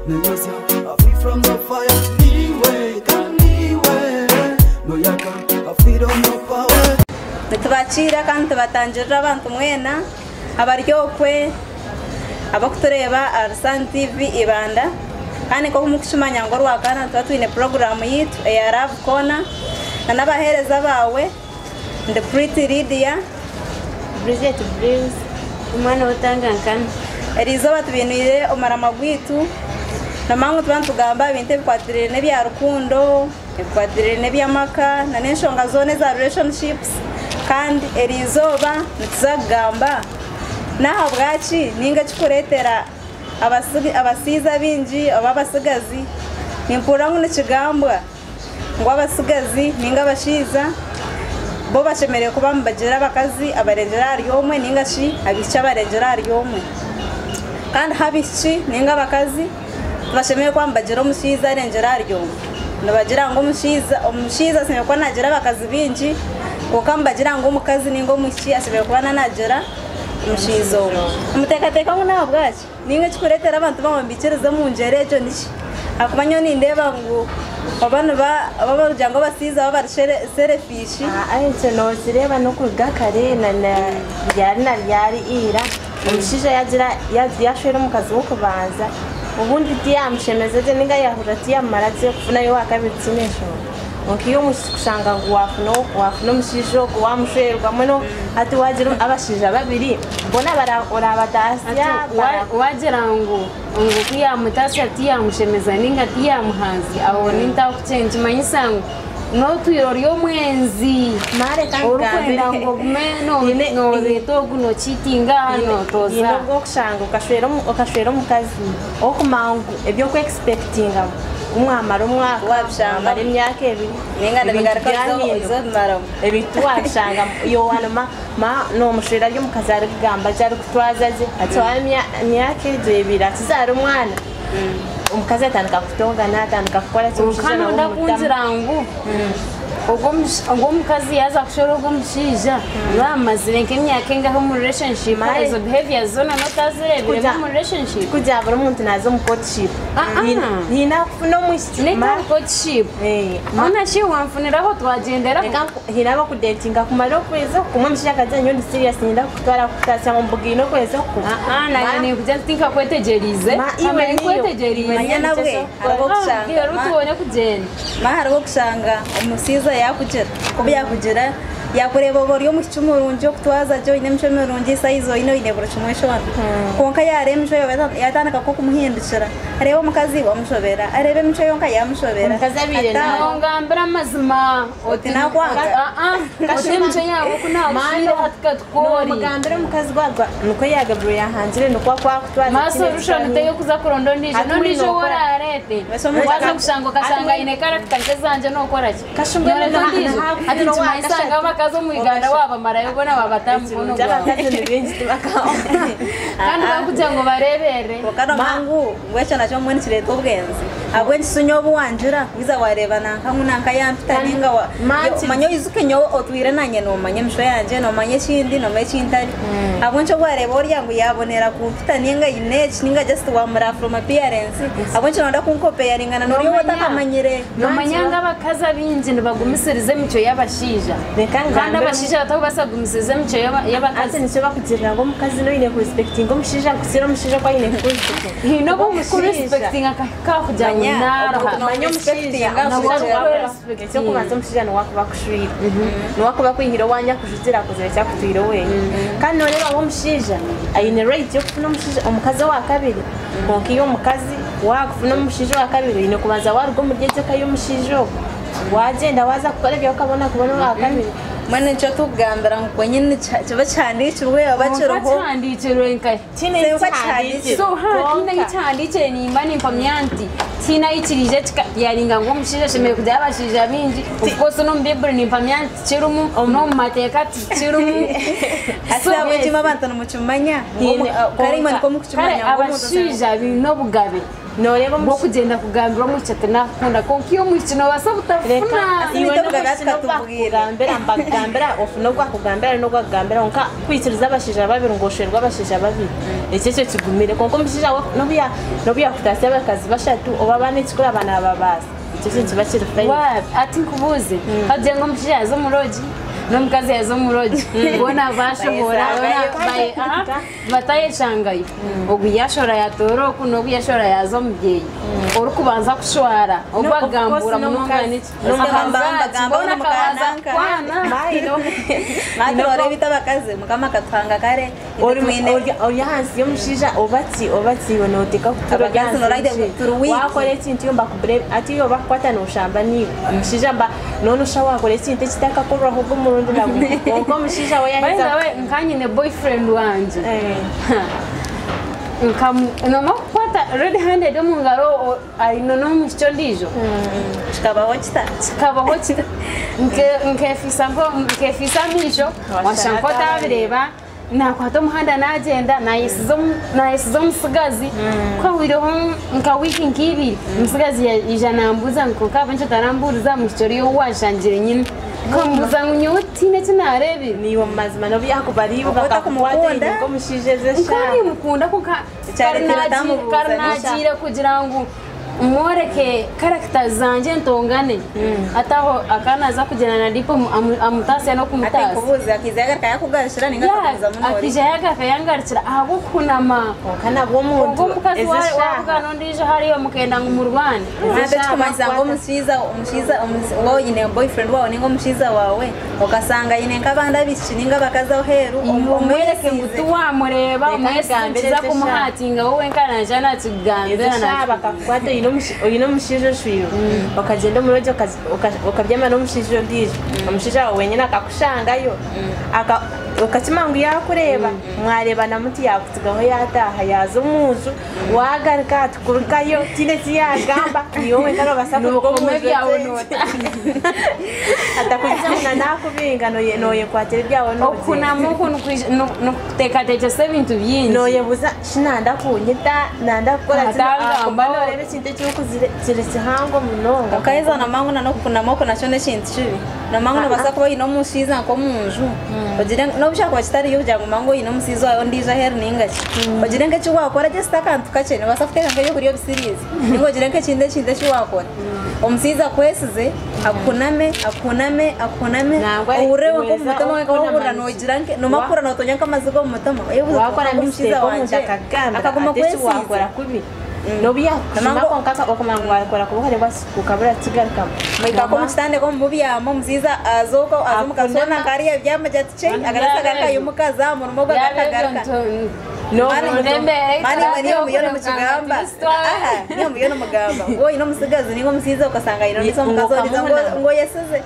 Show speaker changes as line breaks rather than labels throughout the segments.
Nenyosa I feel from the fire Niwe, kaniwe Noyaka I feel on your power
Nitubacira kandi tubatangirira abantu mwena abaryokwe abakutureba Arsan TV ibanda kandi ko mukishimanya ngo rwakana tuba twine program yitu ya Love Corner n'abahereza bawe the Pretty Lydia
Bridget Breeze umwana utangankana
erizo batubinire omarama gwitu namangu tugamba ibintu bikwatirire nebya rukundo bikwatirire nebya maka na neshonga zone za relationships kandi erizoba nituzagamba naho bwaci ninga kikuretera abasiza binji ababasigazi nimpura ngo nikigambwa ngo abasigazi ninga bashiza bo bashemereye kuba mbagira abakazi abarengera ari omwe ninga shi abica abarengera ari omwe kandi habici ninga abakazi bashemereye kuba mbagira umushiza arengera ari omwe ndabagira ngo umushiza semeye ko nagira abakazi binji ukambagira ngo umukazi ningo mushi asebeye kuba nagira umushizo umutekateka ngo naho bwaci ninga kikuretera abantu bamwambikiriza mu njerejo niki akumanyo nindeba ngo abantu babaruja ngo basiza babarsherefishi
ahetse no zireba no kugakare na yari ira umushije yashwera mu kazi wo kubanza ubundi tiyamushemeze ninga yahura tiyamaraze kufuna yo akabitsinesho Onkiyo mushanga ngo wafuno mushisho ko wamusherwa muno ati wagira abashija babiri bona barakora badasya
wagira ngo kuya mutasi ati yamushemeza ninga ati yamuhanzi aho ninta kuchenje manyisango no tuyoriyo mwenzi
mare
kangambira ngo no reto guno chitinga hano toza
ino kushanga ukashwera mukazi okumangu ebyo ku expectinga umwamara umwaka wabishanga imyaka ebiri
ninga ndabigaruka zo mara
ebitu wabishanga yo wanama no mushira ryo mukazari kugamba cyari kutwazaje atwamya myaka ebiri atizara umwana umukazi atandika kutonga natandika gukora cyo
mushana ndakunzirangu ubwo mukazi yaza kushora ubwo mushija bamazire nk'imyaka ngaho mu relationship izo behavior zona no tazirebere mu relationship
kujya buri muntu nazo mu courtship hina no mu
courtship ona shi wamfuniraho twagendera
hina ku datinga kumara kweza kumwe mshaka kajya ndi serious ninda kutwara kutasa mu mbugino kweza ko
na ni kujya tinka kwetegerize
iwe
kwetegerize
manya nabwe arabo kushanga
rutubone kugenda
maharo kushanga umusiza yakugera kuba yakugera yakureba boriyo mu cyumurunje kutwaza cyo ine mcyumurunje saizo ino ine bro chumwesho wana konka yaremsho yatandika ko kumuhindukira areba umukazi wamushobera arebe mcyo yonka yamushobera
mukazabire
naho ngambira mazima
otina kwanga
kashimche yawo kunashira hatkatqori
mugambira mukazi gwagwa nuko yagabro yahanzire nuko kwa kutwaza
masolution teyo kuza kurondo nijo wararete waza kushango kasanga ine character kezanje no koraje
kashungwe
ati tumaisanga kazo muiganda waba marayobona wabatamukono
byabakaze n'ibindi tibakaho
kandi bakugira ngo barebere
wakana mangu wecha nacho mwene kireto ubwenzi agwenzi sunyobu wanjira biza wareba nanka yampita ninga wa manyo izuke nyo otwire nanye no manye msho yanje no manye kindi no me kintari agwenzo wareba orya ngo yabonera kumpita ninga ineji ninga just wa mura from appearance agwenzo nda kunkope ringana no riyo watakamanyire
no manyanga bakaza binji bagumisirize mico yabashija kandi abashija batako basagumisirize mico yabakazi
nicyo bakugirira ngo mukazi no ine ku respecting ngo mushija kusira mushija kwa ine ku
hino bo mu respecting ka kujya naro
manyo mushija cyo kubanza mushija no wakuba kushwira no wakuba kwihiro wanya kujutira kuzera cyakutwiro we kandi no rero abo mushija ayine rate yo kufuna mushija umukazi wa kabiri konki yo mukazi wakufuna mushija wa kabiri ine kubanza warugo mugeze kayo mushija wagenda waza gukora ibyo ukabona wa kabiri
mane cyo tugambira ngo nyine kiba cyandikirwe abaciroho
cyandikirwe nkai
tine cyandikirwe
so kina cyandikire ni imani mpamyanti tina ikirije yaringa ngo mushije shemeye kujya abashije binji ubwo no mbibure ni mpamyanti kirumu no mateka kirumu
asa wetima abantu no mucumanya kari imani ko mucumanya
abashije bino bugabe
noreba
bwo kugenda kugambira mu cyate nakunda ko kiyo mukino basa butafuna
iwe no
Tuvuga tukubwira.
kugambira mbagambira ofu no kwakugambira no kwagambira nka kwitiriza abashija babiri ngosherwa abashija babiri icyo kigumire konko mishija no biya kutasi abakazi bashatu oba bane kikora abana babasa icyo kiba kiri fayi
ati kubuze haje ngo mshije yazo muroji n'umukazi yazo muroji bona bashobora batayechangayo oguyashora yatoro kuno guyashora yazo mubyeyi uri kubanza kushwara obagambura mu mwana iki
Bona
kaza kwana
Natore bitabakaze mukama katanga kare
ori hansi yo mushija obati bonoteka kuturo
Abagazi noraide turuwiki.
wakore kintu yo mbakubure ati yo bakwata no shamba ni mushija mba none ushawa wakore kintu kitaka kurwa ahubwo murundi nago konko mushija we
by the
yahiza
way nkanyine boyfriend wanje noma kwata red handed mu ngaro ari no mu cyo ndijo
Chikabaho kita
kabaho nkefisa misho washankota bireba nakwata umuhanda nagenda nayisizo musigazi kwawireho nka wiki nk'ibiri musigazi ijana mbuza ngo kabancho taramburiza mu cyori yo washangire nyine kambuza ngunyotine kinarebe
niyo mazima no byakubari
Ukota kumukunda.
ko mushije ze
ukari mukunda ko karnagira kugira ngo umworeke character zanje ntongane ataho akanaza kugirana ndipo amutase no kumutase
kubuza akizaga kayakugashira ninga kabuza munori
akija yaga kayangarikira aho kunama
kana bo muntu
ubwo mukazi wavuga nondije hariyo mukenda ngo murwane
nande tukumanza ngo umushiza wo yine boyfriend wawe ningo umushiza wawe ukasanga yine nk'abanda bishininga bakaza oheru
umwereke mutu wamureba umwesangiza kumuhatinga wowe nkana jana tugambira na
bakakwata ino mushije shwiyo bakagenda muroje ukabyama no mushije ndije umushije wawe wenyine akakushangayo ukakimangu yakureba mwareba na muti yakutigaho yataha yaza umuzu wagarika tukurukayo kine kiyagamba niyowe kano basako
nuko mubyawo nota
atakujya nakubinga noye kwatira byawo no
okunamuko nukutekateka sebintu byinshi
noye buza shinanda kunyita nanda gukora
Atangamba.
rero kintu cyuko ziretse hango munonga
ukaiza na mangu na nokukunamoko nacho nekintu kibi na mangu nabasa kuba ino mushiza nko munju bagire no bishaka bakitari yo byangu mangu ino musizo ayo ndija her ningachi bagire nke cyuwakora je stakantu kachene basa kuteka nkayo kuri yo bisirize ningo bagire nke kinde cyuwakora omusiza kwesize akuname urewe ko mutama we ko burana no giranke no makura no tonya kamazigo mutama
wakora mistake wanje akaguma kwesize wakora kubi nobiya namako nkaka okomangu wakora kubuhare basi kukabura tsigarika
mwika ko mustande ko mubyamo muziza azomukazona kariya byamajatche agarasagara yumukaza mu rumogo gatagaruka mani niyo muyona mukigamba niyo muyona mugamba ngo ino musigazi ningo musiza ukasanga ino nizo mukazoriza ngo yesize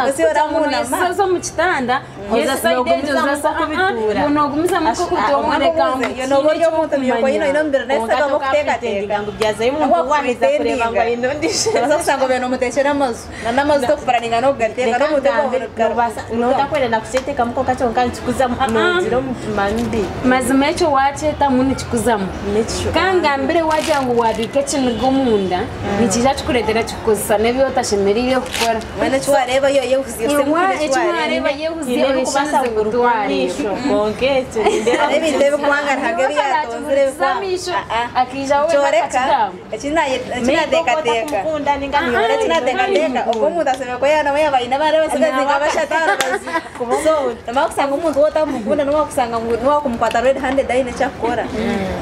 ese uramuna zo mu kitanda oza side zo kubitura unogumiza muko kutomoreka
yo no buryo muntu myoko ino mbere nesa ngo kuteka
ngo byazaye umuntu wahiza kureba ngo ino ndishe
basanga beno muteshera amazu namazu to kuparaninga no gateka no muteko
no takwenda na kuseteka muko kacho nkanzi kuza no ziro mandi
mazimecho wacheta muni chikuzamu kanga mbere waje ngo wabike kingo munda nikija chukuretera chikusa nebyo tashemerire gukora
mwene chwareba yo
chwareba yehuziye
kubasa gutwari konkete ndera
nebinde kwanga ntage byatonzire
akija we
choreka china deka
kunda ninga
yore china deka uko muda sebe ko yana we abayina bare basigaze ngabashatara so tamakusanga umuntu wotamukunda no wakusanga no kumkwata red handed ine chakora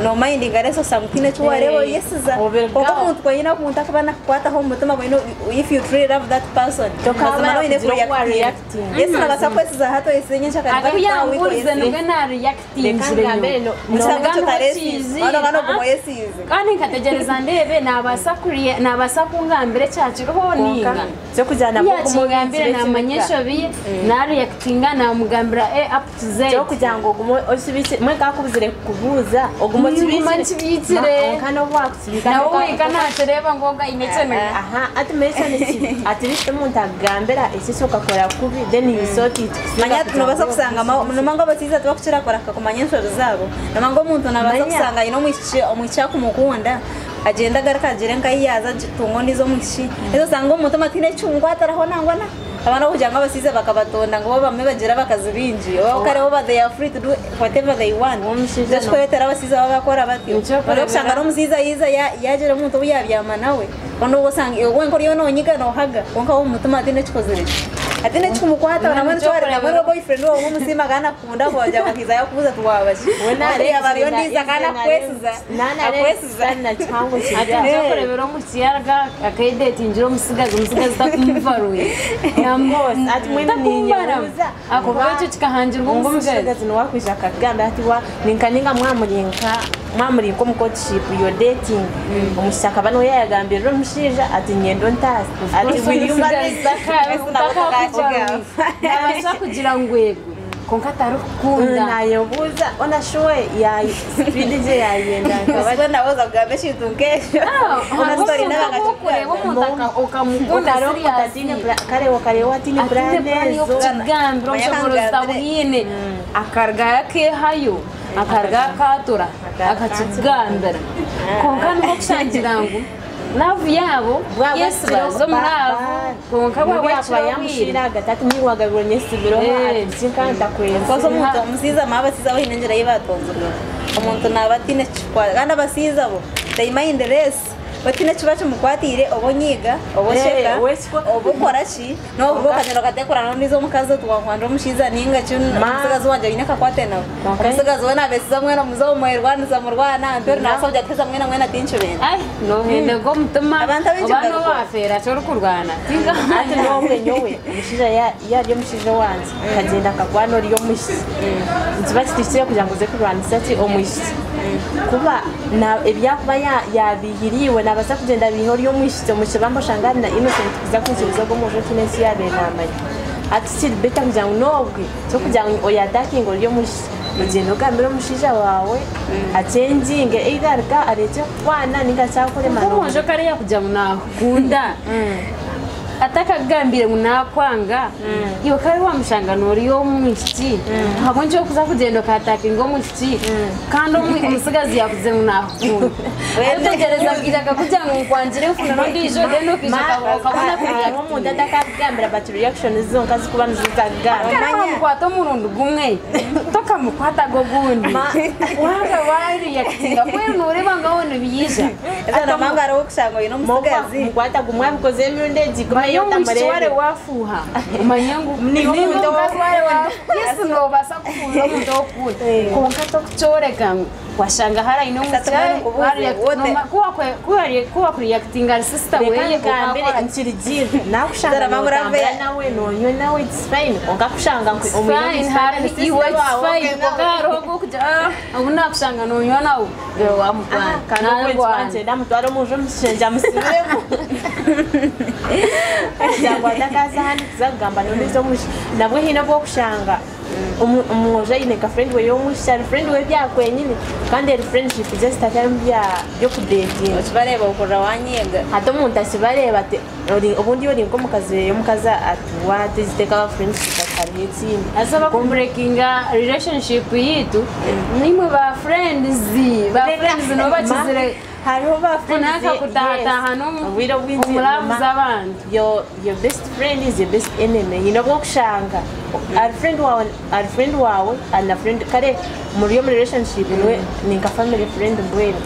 no mind ngareso samkine chwareba yesiza uko umuntu ko yina kumuntu akabana kwata ho mutima bino if you truly love that person
tokaba
ine reacting yes na basa kwesiza hato yesenye chakara
akuyangurize nubwo na reacting
mbere no
no gumo yesize
kandi nkategereza ndebe nabasa kungambire cyaciriho ninga
cyo kujyana
mu mugambire namanyesho biye na reactinga na mugambira up to z
cyo kugira ngo gumo osibise mwe kakubuzire kubuza ogumo
kibitire
kana wakusibika
nawe kana tereba ngoga imetsene
ati mesane ati liste umuntu agambira icyo kakora kubi then you sort it
manya tunabasa kusanga mango batiza twakuchira kora kumanyesho zabo namango umuntu nabasa kusanga ino mwicha kumukunda agenda garuka agire nkayiyaza gitungo nizo mushi ezo sanga umuntu matine cyungwataraho nangwana abana kugira ngo abasize bakabatonda ngo bamwe bagira bakazibinji abo kareho ba they are free to do whatever they want just kwetera abasize babakora batyo bari usanga no musiza yiza yagere umuntu uyabyama nawe kono usanga iyo wenko riyo no nyiga no haga konka wo mutu matine chikozere atine chikumukwata na mwana chwari na mwana boyfriend wo musima kana kunda kwaja bakiza yakubuza tuwabashi wena ari abariyo ndiza kana kwesiza kwesiza
na chango kijya
kurebera mu kiyarga akayidate injiro musigazi takumvaruye
yambose ati mwene ninyoza
ako cyo kikahanjirwa umusigazi
no wakwisha akaganda ati wa ninkaninga mwamurinko mu courtship yo dating umushaka bano yayagambira umushija ati nyendo ntasi ati wiyumva neza
abasha kugira ngwego konka tarukunda
nayobuza ona showe ya speed je yayenda
kabana nawoza kugambe shitukesho
ona story nabagachukura umutaka ukamukunda
tatine kare watine branezo
kigambiro cy'umuroza bwine akarga yake hayo akarga katura akakigambira konka no kushangira ngo love yabo yesu bazo muravu konka
yamushira gatatu nyiwagabiro nyesibiro ati kanta kweza
kozo umuntu umusiza mabasiza aho hinengera yibatonze umuntu nabatine chikwa kandi abasiza bo they mind the rest batine chibacho mukwatire obonyiga obosheka obokorachi no ubokanyero katekurana nizo mukazo twakwandro mushiza ninga cyumusigazo wanje yineka kwatena umusigazo wana besiza mwana muzo mwerwanza murwana mpero nasabye ateza mwena tincho bene
ai no hende go mutuma abantu bafera cyo kurwana tinga
ati no nyowe mushiza ya mushiza wanze kagenda kakwano riyo mushi nzibakitise kugira ngo ze kurwana sati omushi kuba na ebyakuba yabihiriwe nabaza kugenda bintu ryo mwishitse mushibambo shangana innocent kuza kunziriza go mu joki nesi yabe namanye ati still better kugira ngo nobwe cyo kugira ngo oyataki ngo ryo mushi mugendo gambiro mushija wawe acenjinge igarka aretse kwana ninga cyakore mano
ko kare yakujya munakunda atakagambire munakwanga iyo kare wamushangano riyo mwishiki habo nje kuza kugenda kataka ngo mwishiki kandi umusigazi yakuze munakunda utegereza bwiraga kugira ngo kwangire ufuna no ndijo deno kijaka ukabona kuriya
mu data kagambira but reaction zonka zikuba nzizagamba
kwato murundo gumwe toka mukwata go gundi wanga wari yakinga kwenu ureba ngabone biyija
ezana mangara wokushanga ino musigazi
mukwata gumwe bikoze myondeji
yo mwisware wafuha umanyangu ni wale wa yesu no basa kufuza muntu okuda konka to kuchoreka washanga hara ino musare kuwa reacting sister weye
kambere nchirijira nakushanga nawe nonyo nawe it's fine konka kushanga
fine hari iwe fine kokaro kuja abuna kushanga nonyo nawe wamukwana
kana kwanje ndamutwara muje mushenja musibiremo cyangwa ndakaza handi kuzagamba none zo mushi nabwo hino bwo kushanga umuje ine ka friend we yo mushi friend we byakwenyine kandi ari friendship just atambya yo kudating
bareba ukora wanyega
hato umuntu asibareba ati ubundi yori ngo mukaze yo mukaza atwa tiziteka friendship atari
asaba ku breakinga relationship yitu nimwe ba friends no bakizire
hariho ba friends
kunaka kutahataha no umurabu z'abandi
your best friend is your best enemy you know bwo kushanga our friend wawe and a friend kare muri relationship niwe ninka family friend mbwene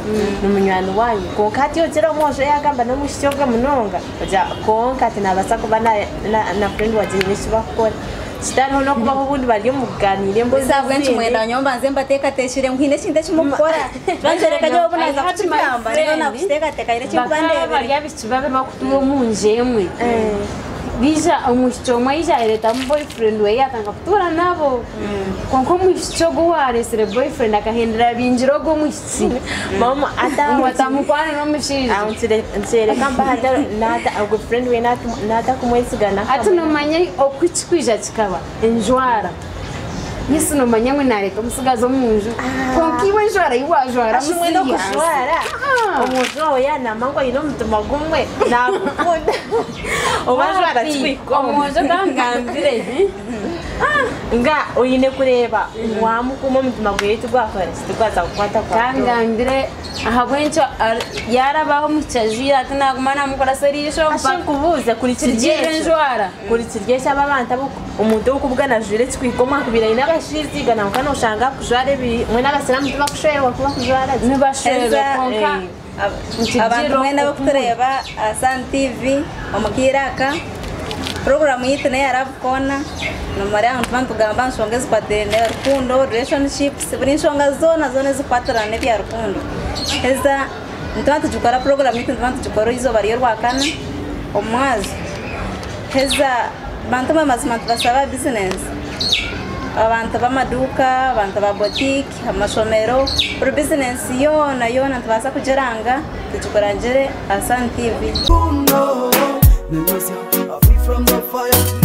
n'umunywani wanyu konkati yo zero moje yagamba no mushyoga munonga ja konkati nabasa kuba na friend waje nishibakora Sitano no kuba ubundi bari muganire mbo
zavwenci mwenda nyomba nzemba teka teshire ngine chinde chimukora banjereka nyo bunaza kuchamba niyo nakuteka teka ire chimbande
bari yabichibabe bakutuwo munjemwe bija umushyo mwaija ireta boyfriend we yatanga kutura nabo konko mushyo go waresere boyfriend akahindira binjiro go mushyi
mama
atamukwana no mushije
nsere kamba hata nata a good friend we nata kumwesigana
ati no manye okwikwija kikaba enjwara Yesu no manyamwe nareka musigazo munju konkiwe njwara iwajwara
ashimwendo kushwara umujo yana mango ino mutuma gumwe nakukunda obajwara twiko
umujo kangambire
nga uyine kureba wamukuma mutima gwetu gwakora kitugwaza kukwata kwa
kangambire ahabwencho yarabaho mukajira atanagumana mukora serisho
kubuze kuri
njwara
kuri kirgesha ababanta umuntu ukubwana jure twikoma kubira inagashizi gana mukano ushanga kujware mwe n'abasiramu tuba kushoyewa kuba kujwara
nibashwere konka
abantu mwe nabo kutureba Asante TV omukiraka programu yitene yaravukona numara yantu bantugamba nshongeze kwaterene rukundo relationships buri nshonga zone zikwaterane bya rukundo eza ntwantu tukora programu yitene ntwantu tukora izo bariyo rwakana omwazi eza bantu bamazima basaba business abantu bamaduka abantu ba boutique amashomero pro business yona ntubasa kugeranga tukorangere Asante TV.
Free from the fire.